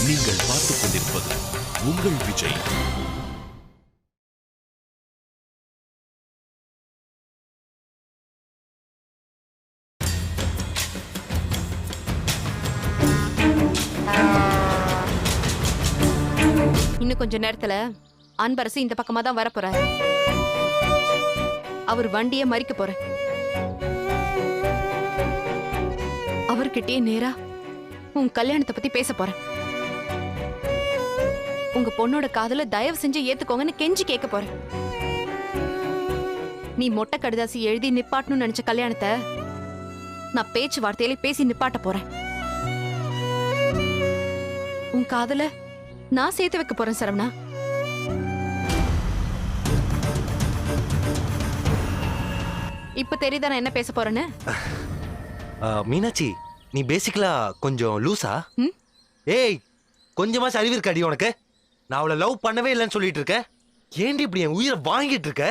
நீங்கள் பார்த்துக் கொண்டிருப்பது உங்கள் விஜய். இன்னும் கொஞ்ச நேரத்துல அன்பரசு இந்த பக்கமா தான் வரப்போறாரு. அவர் வண்டியை மறிக்க போற. அவர்கிட்டயே நேரா உன் கல்யாணத்தை பத்தி பேச போறேன். உங்க பொண்ணோட காதல தயவு செஞ்சு ஏத்துக்கோங்கன்னு கெஞ்சி கேட்க போறேன். நீ மொட்டை கடிதாசி எழுதி நிப்பாட்டணும்னு நினைச்ச கல்யாணத்தை நான் பேச்சுவார்த்தையில பேசி நிப்பாட்ட போறேன். உன் காதல நான் சேர்த்து வைக்க போறேன் சரவணா. இப்ப தெரியுதா நான் என்ன பேச போறேன்னு? மீனாட்சி, நீ பேசிக்கலா கொஞ்சம் லூசா? ஏய், கொஞ்சமா அறிவு இருக்காடி உனக்கு? நான் அவளை லவ் பண்ணவே இல்லைன்னு சொல்லிட்டு இருக்க. ஏன்டி இப்படி என் உயிரை வாங்கிட்டு இருக்க?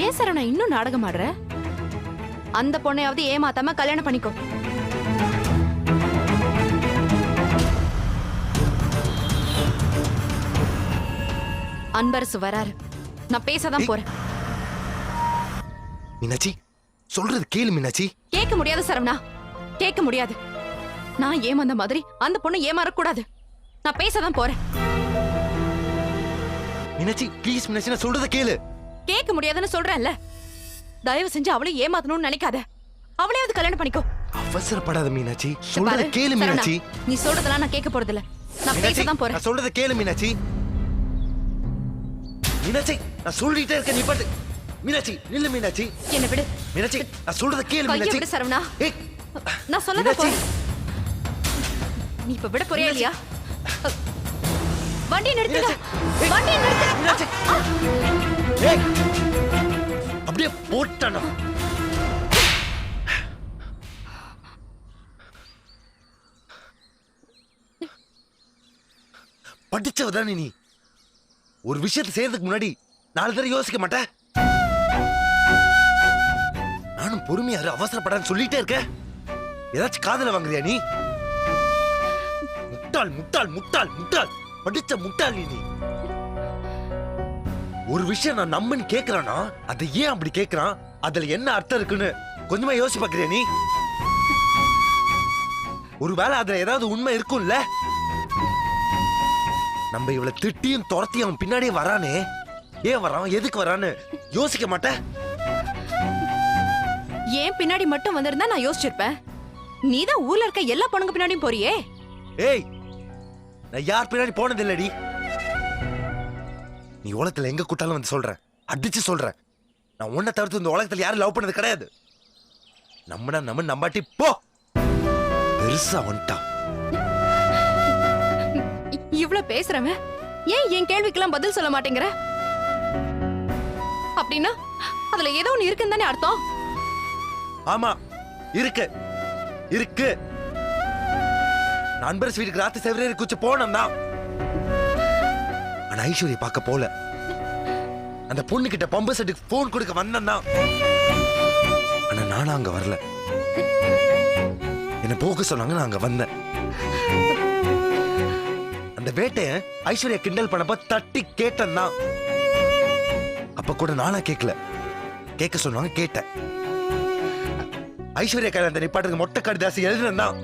ஏன் சரவணா இன்னும் நாடகம் ஆடுற? அந்த பொண்ணையாவது ஏமாத்தாம கல்யாணம் பண்ணிக்கோ. அன்பரசு வராரு. நான் பேசதான் போறேன். மீனாட்சி, சொல்றது கேளு மீனாட்சி. கேட்க முடியாது சரவணா, கேட்க முடியாது. நான் ஏமாந்த மாதிரி அந்த பொண்ணு ஏமாறக்கூடாது. நான் பேசதான் போறேன். மீனாட்சி ப்ளீஸ் மீனாட்சி, நான் சொல்றத கேளு. கேட்க முடியாதுன்னு சொல்றேன்ல. தயவு செஞ்சு அவளை ஏமாத்தணும்னு நினைக்காத. அவளையாவது கல்யாணம் பண்ணிக்கோ. அவசரப்படாத மீனாட்சி, சொல்றத கேளு மீனாட்சி. நீ சொல்றதெல்லாம் நான் கேட்க போறது இல்ல. நான் பேசதான் போறேன். நான் சொல்றத கேளு மீனாட்சி. மீனாட்சி, நான் சொல்லிட்டே இருக்கேன், நீ பாட்டு. மீனாட்சி நில்லு மீனாட்சி. என்ன விடு மீனாட்சி, நான் சொல்றத கேளு மீனாட்சி. விடு சரவணா. ஏய், நான் சொல்லதான் போறேன். நீ இப்ப விட போறியா இல்லையா? வண்டி நிறுத்துங்க. வண்டி நிறுத்துங்க மீனாட்சி. ஏய், அப்படியே போட்டணும். படிச்சவதானே நீ. ஒரு விஷயத்தை செய்யறதுக்கு முன்னாடி 4 தடவை யோசிக்க மாட்டேன். நானும் பொறுமையாரு, அவசரப்படான்னு சொல்லிட்டே இருக்க. ஏதாச்சும் காதல வாங்குறியா நீ? முட்டாள் முட்டாள் முட்டாள் முட்டாள், படிச்ச முட்டாள் நீ. ஒரு விஷயம் நான் நம்பன்னு கேக்குறானா, அதை ஏன் அப்படி கேக்குறான், அதுல என்ன அர்த்தம் இருக்குன்னு கொஞ்சமா யோசிச்சு பாக்குறியா நீ? ஒருவேளை அதுல ஏதாவது உண்மை இருக்கும்ல? நம்ம இவளை திட்டியும் துரத்தியும் அவன் பின்னாடியே வரானே, ஏன் வரான், எதுக்கு வரான்னு யோசிக்க மாட்டேன்? ஏன் பின்னாடி மட்டும் வந்திருந்தா நான் யோசிச்சிருப்பேன். நீதான் ஊர்ல இருக்க எல்லா பொண்ணுங்க பின்னாடியும் போறியே. ஏய், நான் யார் பின்னாடி போனது இல்லடி. நீ உலகத்துல எங்க கூட்டாலும் வந்து சொல்றேன், அடிச்சு சொல்றேன். நான் உன்னை தவிர்த்து இந்த உலகத்துல யாரும் லவ் பண்ணது கிடையாது. நம்ம நம்பாட்டி போ. பெருசா வந்துட்டான். இவ்வளவு பேசுறவன் ஏன் என் கேள்விக்கெல்லாம் பதில் சொல்ல மாட்டேங்கிற? அப்படின்னா அதுல ஏதோ ஒண்ணு இருக்குன்னு தானே அர்த்தம்? ஆமா, இருக்கு இருக்கு. நண்பர் வீட்டுக்கு ராத்திரி செவரேறி குச்சி போனோம் தான். ஆனா ஐஸ்வர்யா பார்க்க போல. அந்த பொண்ணு கிட்ட பம்பு செட்டுக்கு போன் கொடுக்க வந்தான் தான். ஆனா நானும் அங்க வரல. என்ன போக சொன்னாங்க, நான் அங்க வந்தேன். அந்த வேட்டைய ஐஸ்வர்யா கிண்டல் பண்ணப்ப தட்டி கேட்டேன் தான். அப்ப கூட நானா கேட்கல, கேட்க சொன்னாங்க, கேட்டேன். ஐஸ்வர்யா கையில அந்த நிப்பாட்டுக்கு மொட்டை கடிதாசி எழுதுனேன் தான்.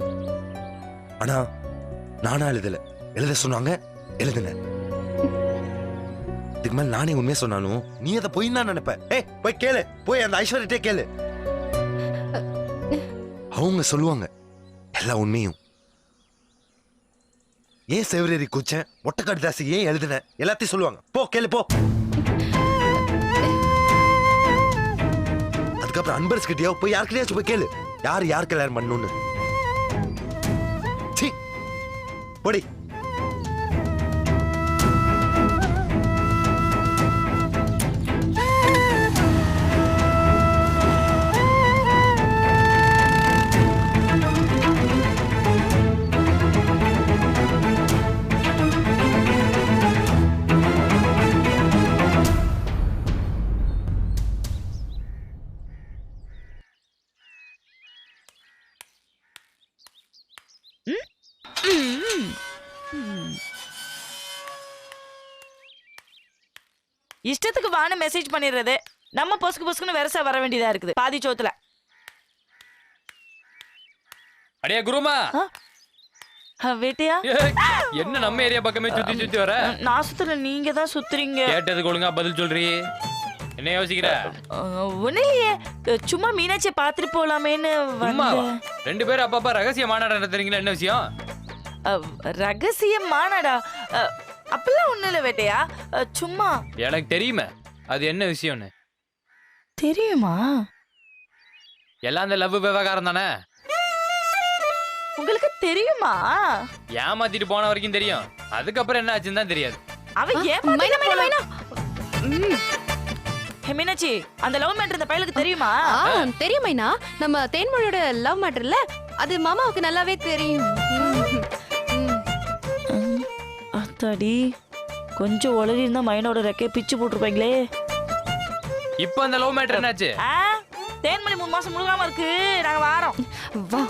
ஆனா நானா எழுத சொன்னாங்க, எழுதுனேன். இதுக்கு மேல நானே உண்மையா சொன்னாலும் நீ அதை போய் தான் நினைப்ப. ஏய், போய் கேளு, போய் அந்த ஐஸ்வர்யிட்டே கேளு. அவங்க சொல்லுவாங்க எல்லா உண்மையும். ஏன் செவரேறி குச்சேன், மொட்டை கடிதாசி ஏன் எழுதுன, எல்லாத்தையும் சொல்லுவாங்க. போ கேளு, போ. அதுக்கப்புறம் அன்பர்ஸ் கிட்டயோ போய் யாருக்கிட்டயாச்சும் போய் கேளு, யார் கல்யாணம் பண்ணணும்னு. சீ, போடி. இஷ்டத்துக்கு வான மெசேஜ் பண்ணிடுறது. நம்ம பொசுக்குன்னு வெரசா வர வேண்டியதா இருக்குது பாதி சோத்துல. அடியா குருமா, வேட்டையா என்ன நம்ம ஏரியா பக்கமே சுத்தி சுத்தி வர? நான் சுத்துற, நீங்க தான் சுத்துறீங்க. கேட்டதுக்கு ஒழுங்கா பதில் சொல்றீ. என்ன யோசிக்கிற? ஒண்ணு இல்லையே, சும்மா மீனாட்சியை பாத்துட்டு போலாமேன்னு சும்மாவா? ரெண்டு பேரும் அப்பப்ப ரகசிய மாநாடு நடத்துறீங்களா? என்ன விஷயம்? ரகசிய மாநாடா? அப்பெல்லாம் ஒண்ணு இல்ல வேட்டையா, சும்மா. எனக்கு தெரியுமே அது என்ன விஷயம்னு. தெரியுமா? எல்லாம் அந்த லவ் விவகாரம் தானே. உங்களுக்கு தெரியுமா? ஏமாத்திட்டு போன வரைக்கும் தெரியும், அதுக்கப்புறம் என்ன ஆச்சுன்னு தான் தெரியாது. அவன் மீனாட்சி, அந்த லவ் மேட்டர் இந்த பையலுக்கு தெரியுமா? தெரியும் மைனா, நம்ம தேன்மொழியோட லவ் மேட்டர்ல அது மாமாவுக்கு நல்லாவே தெரியும். அத்தாடி, கொஞ்சம் உளறி இருந்தா மைனோட ரெக்கைய பிச்சு போட்டுருப்பாங்களே. இப்போ அந்த லவ் மேட்டர் என்னாச்சு? தேன்மொழி 3 மாசம் முழுகாம இருக்கு, நாங்க வாரோம். வா.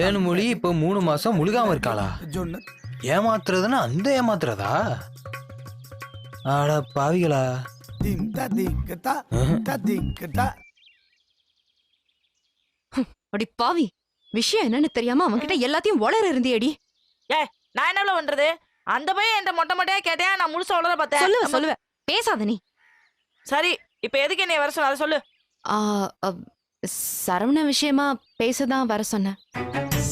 தேன்மொழி இப்ப 3 மாசம் முழுகாம இருக்காளா? ஏமாத்துறதுன்னா அந்த ஏமாத்துறதா? ஆட பாவிகளா. அடி பாவி, விஷயம் என்னன்னு தெரியாம அவன்கிட்ட எல்லாத்தையும் உளற இருந்தியடி. நான் என்ன பண்றது? அந்த பையன் என்கிட்ட மொட்டை மொட்டையா கேட்டேன், நான் முழுசா உளற பார்த்தேன். சொல்லுவேன், பேசாத நீ. சரி, இப்ப எதுக்கு என்னைய வர சொன்ன அதை சொல்லு. சரவண விஷயமா பேசதான் வர சொன்னேன்.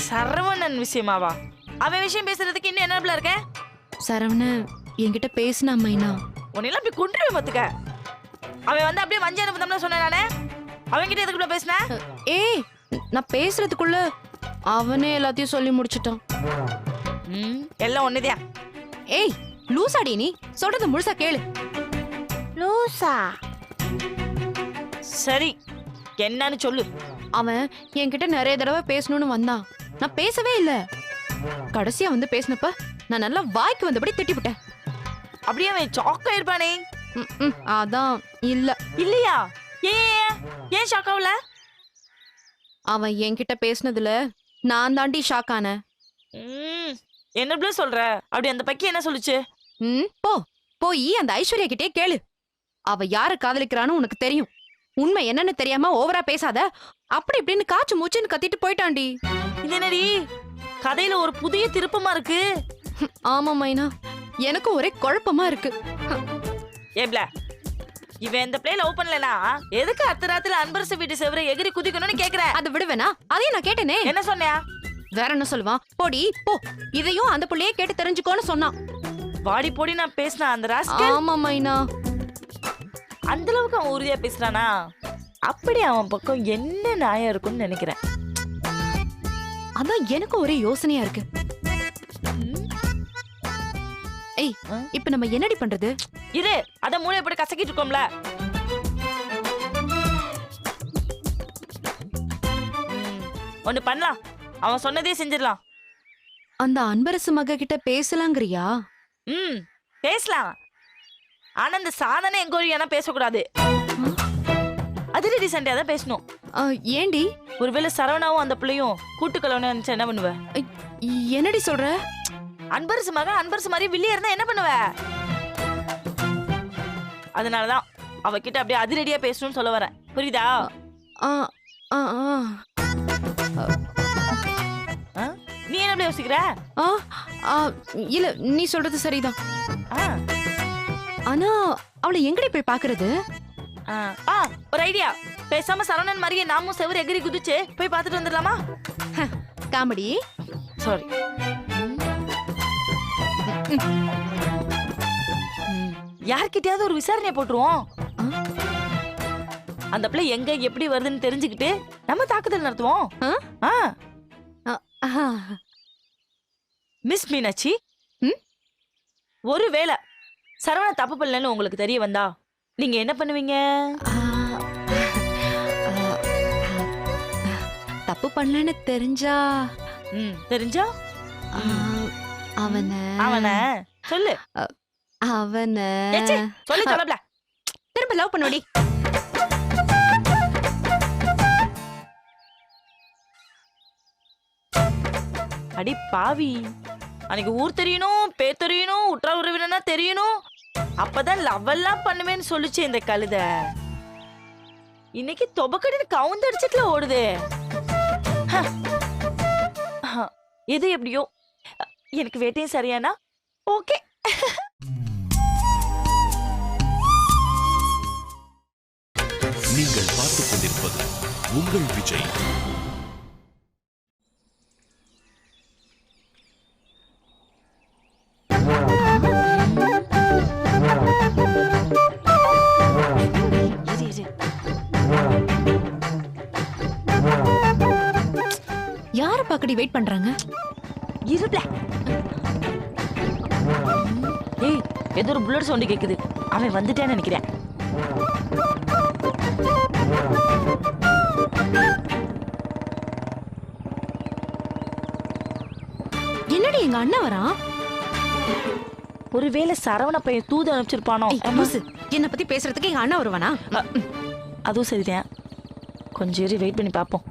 சரவணன் விஷயமாவா? அவன் விஷயம் பேசுறதுக்கு இன்னும் என்ன இருக்க? சரவண என்கிட்ட பேசினா மைனா, உன்னெல்லாம் அப்படி கொண்டுருவேன் பாத்துக்க. அவன் வந்து அப்படியே வஞ்சி அனுப்புதம்னு சொன்னேன் நானே. அவன்கிட்ட எதுக்குள்ள பேசின? ஏய், நான் பேசுறதுக்குள்ள அவனே எல்லாத்தையும் சொல்லி முடிச்சிட்டான். எல்லாம் ஒண்ணுதே. ஏய் லூசாடி, நீ சொல்றது முழுசா கேளு. லூசா? சரி, என்னன்னு சொல்லு. அவன் என்கிட்ட நிறைய தடவை பேசணும்னு வந்தான், நான் பேசவே இல்ல. கடைசியா வந்து பேசினப்ப நான் நல்லா வாய்க்கு வந்தபடி திட்டிவிட்டேன். அப்படியே அவன் ஷாக் ஆயிருப்பானே. அதான் இல்ல. இல்லையா? ஏன் ஷாக் ஆகல? அவன் என்கிட்ட பேசினதுல நான் தாண்டி ஷாக் ஆனேன். என்ன சொல்ற? அப்படி அந்த பக்கி என்ன சொல்லுச்சு? போய் அந்த ஐஸ்வர்யா கிட்டே கேளு. அவ யார காதலிக்கிறான்னு உனக்கு தெரியும். உண்மை என்னன்னு தெரியாம ஓவரா பேசாத, அப்படி இப்படின்னு காச்சு மூச்சுன்னு கத்திட்டு போயிட்டான்டி. இது என்னடி கதையில ஒரு புதிய திருப்பமா இருக்கு? ஆமா மைனா, எனக்கு ஒரே குழப்பமா இருக்கு. ஏப்ல, இவன் இந்த பிளே லவ் பண்ணலனா எதுக்கு அடுத்த ராத்திரில அன்பரசு வீட்டு செவரை எகிரி குதிக்கணும்னு கேக்குறேன். அது விடுவேனா? அதையும் நான் கேட்டேனே. என்ன சொன்னியா? வேற என்ன சொல்லுவான்? போடி போ, இதையும் அந்த புள்ளையே கேட்டு தெரிஞ்சுக்கோன்னு சொன்னான். வாடி போடி நான் பேசினா அந்த ராஸ்கல். ஆமா மைனா, அந்த அளவுக்கு அவன் உறுதியா பேசுறானா? அப்படி அவன் பக்கம் என்ன நியாயம் இருக்கும்னு நினைக்கிறேன். அதான் எனக்கு ஒரே யோசனையா இருக்கு. ஏய், இப்ப நம்ம என்னடி பண்றது? இரு, அத மூளைய போட்டு கசக்கிட்டு இருக்கோம்ல. ஒண்ணு பண்ணலாம், அவன் சொன்னதே செஞ்சிடலாம். அந்த அன்பரசு மக கிட்ட பேசலாங்கிறியா? பேசலாம். ஆனா இந்த சாதனை எங்க ஒரு பேசக்கூடாது. அதிரடி சண்டே தான் பேசணும். ஏண்டி? ஒருவேளை சரவணாவும் அந்த பிள்ளையும் கூட்டுக்கலவனு நினைச்சா என்ன பண்ணுவ? என்னடி சொல்ற? அன்பரசு மகன் அன்பரசு மாதிரி வில்லியா இருந்தா என்ன பண்ணுவ? அதனாலதான் அவகிட்ட அப்படியே அதிரடியா பேசணும்னு சொல்ல வரேன். புரியுதா? நீ என்ன அப்படி யோசிக்கிற? இல்ல, நீ சொல்றது சரிதான். ஆனா அவளை எங்கடி போய் பாக்குறது? ஒரு ஐடியா. பேசாம சரவணன் மாதிரியே நாமும் செவரு எகிரி குதிச்சு போய் பார்த்துட்டு வந்துடலாமா? காமெடி. சாரி. யார்கிட்டயாவது ஒரு விசாரணையை போட்டுருவோம். அந்த பிள்ளை எங்க எப்படி வருதுன்னு தெரிஞ்சுக்கிட்டு நம்ம தாக்குதல் நடத்துவோம். மிஸ் மீனாட்சி, ஒருவேளை சரவண தப்பு பண்ணலன்னு உங்களுக்கு தெரிய வந்தா நீங்க என்ன பண்ணுவீங்க? தப்பு பண்ணலன்னு தெரிஞ்சா அவன சொல்லு. அவன சொல்லி சொல்லல. திரும்ப லவ் பண்ணுவடி. அடி பாவி, அன்னைக்கு ஊர் தெரியணும், பேர் தெரியணும், உற்றார் உறவினா தெரியணும், அப்பதான் லவ்வெல்லாம் பண்ணுவேன்னு சொல்லுச்சு இந்த கழுத. இன்னைக்கு தொபக்கடின்னு கவுந்தடிச்சிட்டுல ஓடுது. எது எப்படியோ எனக்கு வேட்டையும் சரியானா ஓகே. நீங்கள் பார்த்துக் கொண்டிருப்பது உங்கள் விஜய். இரு, இரு. யார பாக்கடி வெயிட் பண்றாங்க? இருப்ல. ஏய், ஏதோ ஒரு புல்லட் சவுண்ட் கேக்குது. அவன் வந்துட்டேன்னு நினைக்கிறேன். என்னடி எங்க அண்ணன் வரான்? ஒருவேளை சரவண பையன் தூது அனுப்பிச்சிருப்பானோ? ஏய், லூசு. என்ன பத்தி பேசுறதுக்கு எங்க அண்ணன் வருவானா? அதுவும் சரிதான். கொஞ்சம் இரு, வெயிட் பண்ணி பார்ப்போம்.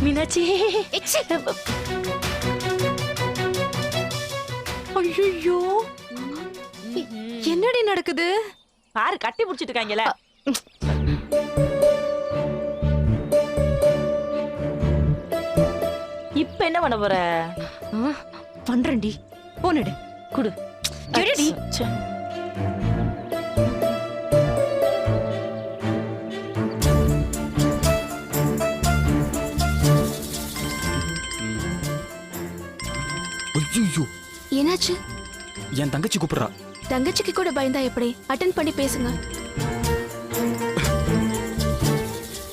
மீனாட்சி, ஐயோ, என்னடி நடக்குது? பாரு, கட்டி புடிச்சிட்டு இருக்காங்கல்ல. இப்ப என்ன பண்ண போற? பண்றேன்டி, போனடு குடு. எடுடி. ச்சே. ஐயோ, என்னாச்சு? என் தங்கச்சி கூப்பிடுறா. தங்கச்சிக்கு கூட பயந்தா எப்படி? அட்டென்ட் பண்ணி பேசுங்க.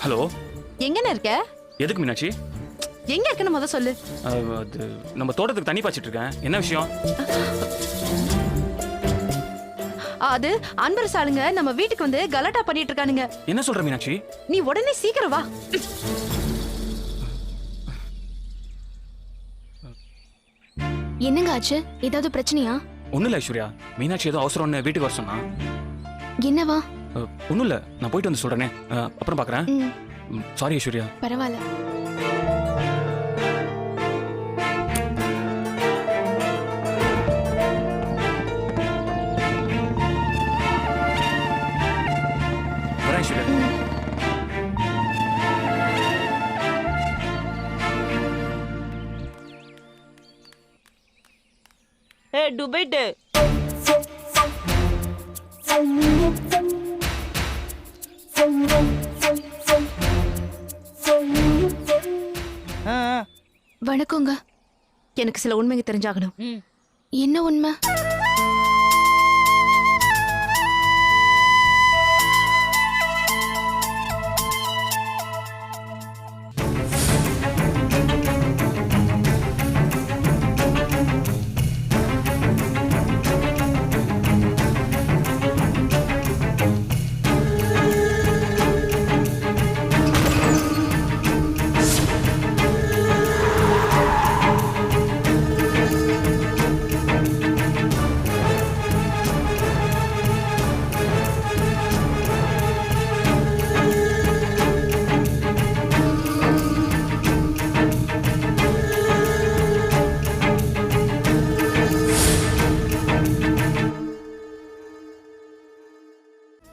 ஹலோ, எங்கன்னு இருக்க? எதுக்கு மீனாட்சி? எங்க இருக்குன்னு முத சொல்லு. அது நம்ம தோட்டத்துக்கு தண்ணி பாய்ச்சிட்டு இருக்கேன். என்ன விஷயம்? அது அன்பர் சாளுங்க நம்ம வீட்டுக்கு வந்து கலாட்டா பண்ணிட்டு இருக்கானுங்க. என்ன சொல்ற மீனாட்சி? நீ உடனே சீக்கிரம் வா. என்னங்க ஆச்சு? ஏதாவது பிரச்சனையா? ஒண்ணும் இல்ல ஐஸ்வர்யா, மீனாட்சி ஏதோ அவசரம்னு வீட்டுக்கு வர சொன்னா. என்னவா? ஒண்ணும் இல்ல, நான் போயிட்டு வந்து சொல்றேனே. அப்புறம் பாக்குறேன். சாரி ஐஸ்வர்யா. பரவாயில்ல. வரேன் ஐஸ்வர்யா. டுபைட்டு வணக்கங்க. எனக்கு சில உண்மைங்க தெரிஞ்சாகணும். என்ன உண்மை?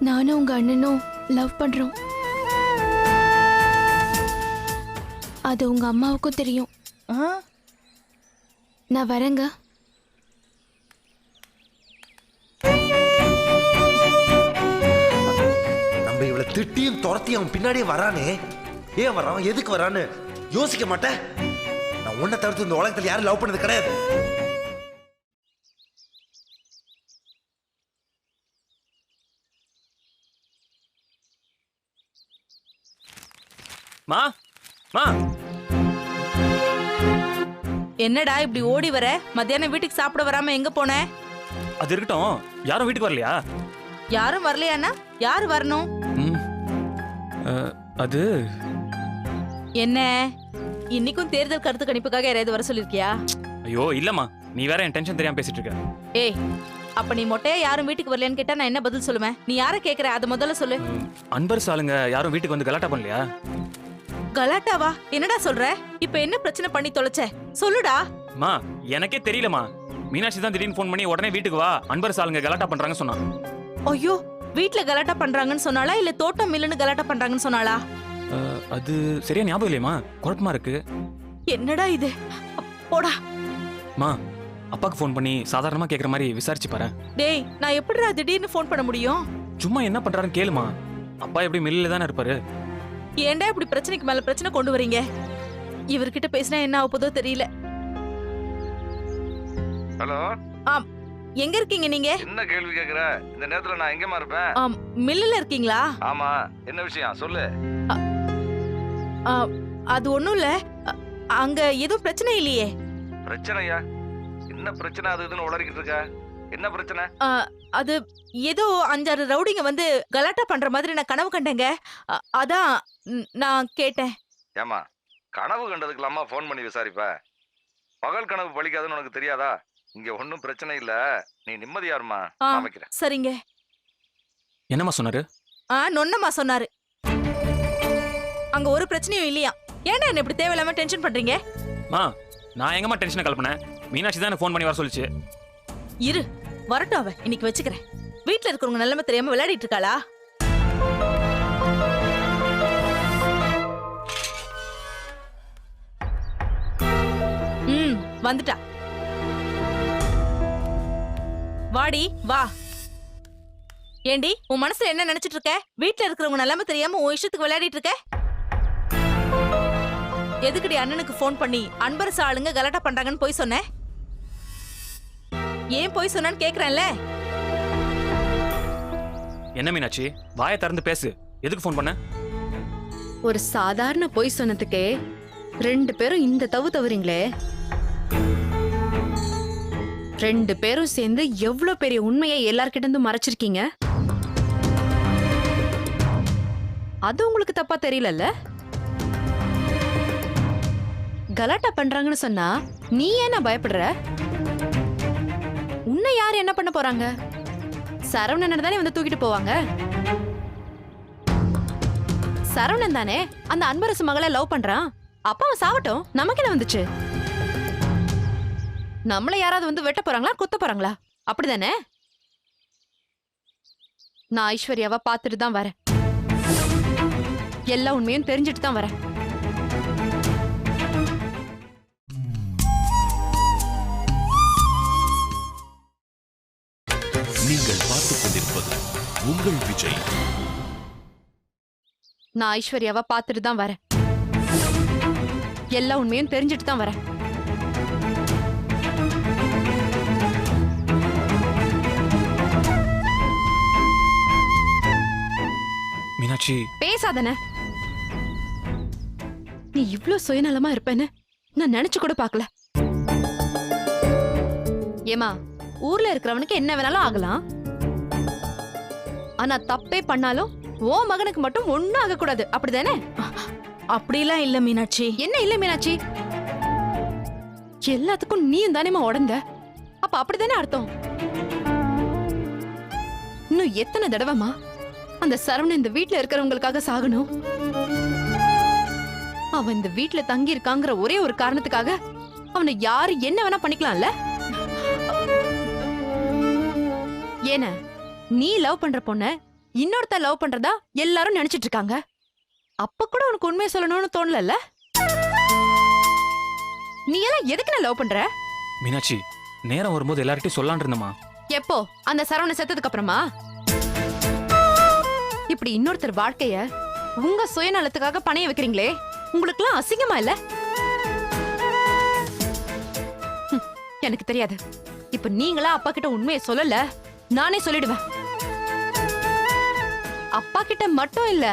நானும் உங்க அண்ணனும் லவ் பண்றோம். அது உங்க அம்மாவுக்கும் தெரியும். நான் வரேங்க. நம்ம இவளை திட்டியும் துரத்தியும் அவன் பின்னாடியே வரானே. ஏன் வரான், எதுக்கு வரான்னு யோசிக்க மாட்டேன். நான் உன்னை தவிர்த்து இந்த உலகத்தில் யாரும் லவ் பண்ணது கிடையாது. மா மா என்னடா இப்படி ஓடி வர? மத்தியானம் வீட்டுக்கு சாப்பிட வராம எங்க போன? அது இருக்கட்டும், யாரும் வீட்டுக்கு வரலையா? யாரும் வரலையானா? யாரு வரணும்? ம், அது என்ன இன்னைக்கும் தேர்தல் கருத்து கணிப்புக்காக யாராவது வர சொல்லிருக்கியா? ஐயோ இல்லம்மா, நீ வேற என் டென்ஷன் தெரியாம பேசிட்டு இருக்க. ஏய், அப்ப நீ மொட்டையா யாரும் வீட்டுக்கு வரலையான்னு கேட்டா நான் என்ன பதில் சொல்லுவேன்? நீ யார கேக்குற அத முதல்ல சொல்லு. அன்பர் சாலுங்க யாரும் வீட்டுக்கு வந்து கலாட்டா பண்ணலையா? கலாட்டாவா? என்னடா சொல்ற? இப்ப என்ன பிரச்சனை பண்ணி தொலைச்ச? சொல்லுடா. மா எனக்கே தெரியலமா. மீனாட்சி தான் திடீர்னு ஃபோன் பண்ணி உடனே வீட்டுக்கு வா, அன்பர் சாலுங்க கலாட்டா பண்றாங்க சொன்னா. ஐயோ, வீட்ல கலாட்டா பண்றாங்கன்னு சொன்னாளா இல்ல தோட்டம் மில்லுன்னு கலாட்டா பண்றாங்கன்னு சொன்னாளா? அது சரியா ஞாபகம் இல்லையம்மா, குழப்பமா இருக்கு. என்னடா இது? போடா. மா அப்பாக்கு ஃபோன் பண்ணி சாதாரணமா கேக்குற மாதிரி விசாரிச்சு பாரு. டேய், நான் எப்படிடா திடீர்னு ஃபோன் பண்ண முடியும்? சும்மா என்ன பண்றாருன்னு கேளுமா. அப்பா எப்படி மில்லில தானே இருப்பாரு. ஏன்டா இப்படி பிரச்சனைக்கு மேல பிரச்சனை கொண்டு வரீங்க? இவர்கிட்ட பேசினா என்ன ஆக போதோ தெரியல. ஹலோ, எங்க இருக்கீங்க நீங்க? என்ன கேள்வி கேக்குற? இந்த நேரத்துல நான் எங்கேமா இருப்பேன்? மில்லுல இருக்கீங்களா? ஆமா, என்ன விஷயம் சொல்லு. அது ஒண்ணும் இல்ல. அங்க எதுவும் பிரச்சனை இல்லையே? பிரச்சனையா? என்ன பிரச்சனை? அது இதுன்னு உளறிக்கிட்டு இருக்க. என்ன பிரச்சனை? அது ஏதோ 5-6 ரவுடிங்க வந்து கலாட்டா பண்ற மாதிரி நான் கனவு கண்டேங்க. அதான் நான் கேட்டேன். ஏமா, கனவு கண்டதுக்கெல்லாமா ஃபோன் பண்ணி விசாரிப்ப? பகல் கனவு பலிக்காதுன்னு உனக்கு தெரியாதா? இங்க ஒன்னும் பிரச்சனை இல்ல, நீ நிம்மதியா இருமா. அமைக்கிறேன். சரிங்க. என்னம்மா சொன்னாரு? நொன்னமா சொன்னாரு. அங்க ஒரு பிரச்சனையும் இல்லையா. ஏன்டா என்ன இப்படி தேவையில்லாம டென்ஷன் பண்றீங்க? மா நான் எங்கம்மா டென்ஷனை கலப்பினேன்? மீனாட்சி தான் ஃபோன் பண்ணி வர சொல்லிச்சு. இரு, வரட்டும், அவ இன்னைக்கு வச்சுக்கிறேன். வீட்ல இருக்கிறவங்க நிலைமை தெரியாம விளையாடிட்டு இருக்காளா? வந்துட்டா. வாடி வா. ஏண்டி, உன் மனசுல என்ன நினைச்சிட்டு இருக்க? வீட்ல இருக்கிறவங்க நிலைமை தெரியாம உன் இஷ்டத்துக்கு விளையாடிட்டு இருக்க? எதுக்குடி அண்ணனுக்கு ஃபோன் பண்ணி அன்பரசு ஆளுங்க கலாட்டா பண்றாங்கன்னு போய் சொன்ன? ஏன் போய் சொன்னான்னு கேக்குறேன்ல. என்ன மீனாட்சி, வாயை திறந்து பேசு. எதுக்கு ஃபோன் பண்ண? ஒரு சாதாரண பொய் சொன்னதுக்கே 2 பேரும் இந்த தவறீங்களே. 2 பேரும் சேர்ந்து எவ்வளவு பெரிய உண்மையை எல்லார்கிட்ட இருந்து மறைச்சிருக்கீங்க. அது உங்களுக்கு தப்பா தெரியலல்ல? கலாட்டா பண்றாங்கன்னு சொன்னா நீ ஏன்னா பயப்படுற? உன்னை யார் என்ன பண்ண போறாங்க? சரவணன் தானே வந்து தூக்கிட்டு போவாங்க. சரவணன் தானே அந்த அன்பரசு மகளை லவ் பண்றான். அப்ப அவன் சாவட்டும், நமக்கு என்ன வந்துச்சு? நம்மள யாராவது வந்து வெட்ட போறாங்களா, குத்த போறாங்களா? அப்படிதானே? நான் ஐஸ்வர்யாவை பார்த்துட்டு தான் வரேன். எல்லா உண்மையும் தெரிஞ்சுட்டு தான் வரேன். நீங்கள் பார்த்துக் கொண்டிருப்பது உங்கள் விஜய். நான் ஐஸ்வர்யாவை பார்த்துட்டு தான் வரேன். எல்லா உண்மையும் தெரிஞ்சுட்டு தான் வரேன். மீனாட்சி பேசாதன. நீ இவ்ளோ சுயநலமா இருப்பேன்னு நான் நினைச்சு கூட பார்க்கல. ஏமா, ஊர்ல இருக்கிறவனுக்கு என்ன வேணாலும் ஆகலாம். ஆனா தப்பே பண்ணாலும் ஓ மகனுக்கு மட்டும் ஒண்ணும் ஆக கூடாது, அப்படிதானே? அப்படிலாம் இல்ல மீனாட்சி. என்ன இல்ல மீனாட்சி? எல்லாத்துக்கும் நீயும் தானேமா உடந்த. அப்ப அப்படிதானே அர்த்தம்? இன்னும் எத்தனை தடவைமா அந்த சரவணன் இந்த வீட்ல இருக்கிறவங்களுக்காக சாகணும்? அவன் இந்த வீட்ல தங்கி இருக்காங்கிற ஒரே ஒரு காரணத்துக்காக அவனை யாரு என்ன வேணா பண்ணிக்கலாம்ல? ஏன நீ லவ் பண்ற பொண்ண இன்னொருத்த லவ் பண்றதா எல்லாரும் நினைச்சிட்டு இருக்காங்க. அப்ப கூட உனக்கு உண்மையை சொல்லணும்னு தோணல? நீ எல்லாம் எதுக்கு நான் லவ் பண்ற? மீனாட்சி, நேரம் வரும்போது எல்லார்கிட்டயும் சொல்லான்னு இருந்தமா. எப்போ? அந்த சரவண செத்ததுக்கு அப்புறமா? இப்படி இன்னொருத்தர் வாழ்க்கைய உங்க சுயநலத்துக்காக பணைய வைக்கிறீங்களே, உங்களுக்குலாம் அசிங்கமா இல்ல? எனக்கு தெரியாது. இப்ப நீங்களா அப்பா கிட்ட உண்மையை சொல்லல, நானே சொல்லிடுவேன். அப்பா கிட்ட மட்டும் இல்ல,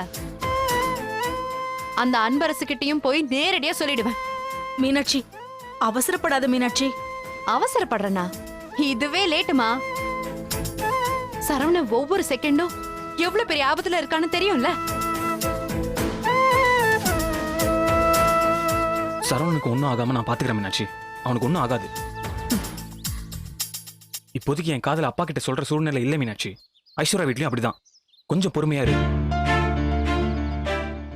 அந்த அன்பரசு கிட்டயும் போய் நேரடியா சொல்லிடுவேன். மீனாட்சி, அவசரப்படாத மீனாட்சி. அவசரப்படுறனா? இதுவே லேட்டுமா. சரவணன் ஒவ்வொரு செகண்டும் எவ்வளவு பெரிய ஆபத்துல இருக்கான்னு தெரியும்ல. சரவணனுக்கு ஒன்றும் ஆகாம நான் பாத்துக்கிறேன் மீனாட்சி. அவனுக்கு ஒன்றும் ஆகாது. இப்போதைக்கு என் காதல அப்பா கிட்ட சொல்ற சூழ்நிலை இல்லை மீனாட்சி. ஐஸ்வர்யா வீட்லயும் அப்படிதான். கொஞ்சம் பொறுமையா இரு.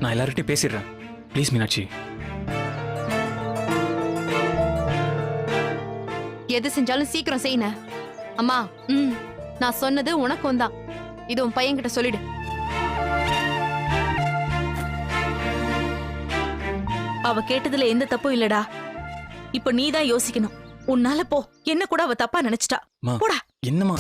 நான் எல்லார்கிட்டயும் பேசிடுறேன். ப்ளீஸ் மீனாட்சி. எது செஞ்சாலும் சீக்கிரம் செய்யின. அம்மா, நான் சொன்னது உனக்கும் தான். இது உன் பையன்கிட்ட சொல்லிடு. அவ கேட்டதுல எந்த தப்பும் இல்லடா. இப்ப நீ தான் யோசிக்கணும். உன்னால போ. என்ன கூட அவ தப்பா நினைச்சிட்டா. அம்மா, போடா. என்னம்மா